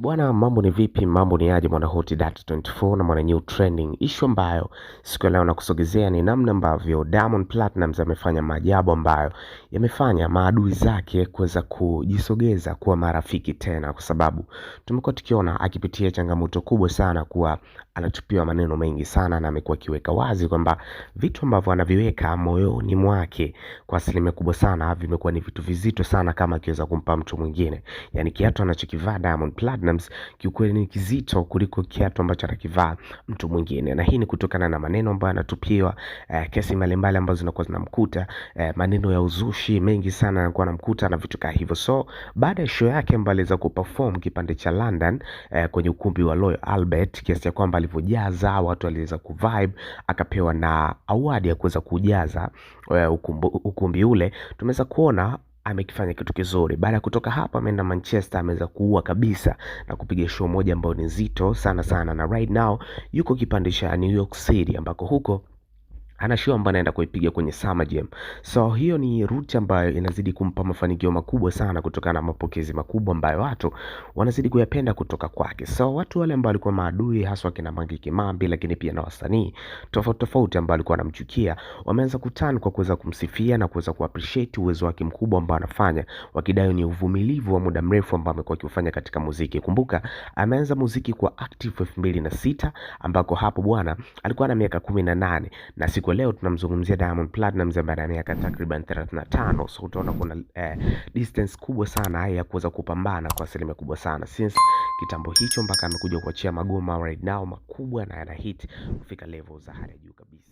Bwana, mambo ni vipi? Mambo ni aje mwana Hot Data 24 na mwana New Trending. Issue ambayo siku ya leo nakusogezea ni namna ambavyo Diamond Platnumz amefanya maajabu ambayo yamefanya maadui zake kuweza kujisogeza kuwa marafiki tena, kwa sababu tumekuwa tukiona akipitia changamoto kubwa sana, kuwa anatupiwa maneno mengi sana, na amekuwa akiweka wazi kwamba vitu ambavyo anaviweka moyoni mwake kwa asilimia kubwa sana vimekuwa ni vitu vizito sana kama akiweza kumpa mtu mwingine. Yani kiatu anachokivaa Diamond Platnumz kiukweli ni kizito kuliko kiatu ambacho anakivaa mtu mwingine, na hii ni kutokana na maneno ambayo anatupiwa, kesi mbalimbali ambazo zinakuwa zinamkuta, maneno ya uzushi mengi sana anakuwa anamkuta na vitu kama hivyo. So baada ya show yake ambayo aliweza kuperform kipande cha London, kwenye ukumbi wa Royal Albert, kiasi cha kwamba alivyojaza watu waliweza kuvibe, akapewa na award ya kuweza kujaza ukumbi ule. Tumeweza kuona amekifanya kitu kizuri. Baada ya kutoka hapa ameenda Manchester, ameweza kuua kabisa na kupiga show moja ambayo ni nzito sana sana, na right now yuko kipande cha New York City ambako huko ana show ambayo anaenda kuipiga kwenye Summer Jam. So hiyo ni route ambayo inazidi kumpa mafanikio makubwa sana kutokana na mapokezi makubwa ambayo watu wanazidi kuyapenda kutoka kwake. So watu wale ambao walikuwa maadui, haswa kina Mange Kimambi, lakini pia na wasanii tofauti tofauti ambao walikuwa wanamchukia, wameanza kutana kwa kuweza kumsifia na kuweza kuappreciate uwezo wake mkubwa ambao anafanya, wakidai ni uvumilivu wa muda mrefu ambao amekuwa akifanya katika muziki. Kumbuka ameanza muziki kwa active 2006, ambako hapo bwana alikuwa na miaka 18, na siku leo tunamzungumzia Diamond Platnumz ambaye ana miaka takriban 35. So utaona kuna distance kubwa sana ya kuweza kupambana kwa asilimia kubwa sana since kitambo hicho mpaka amekuja kuachia magoma right now makubwa na yana hit kufika level za hali ya juu kabisa.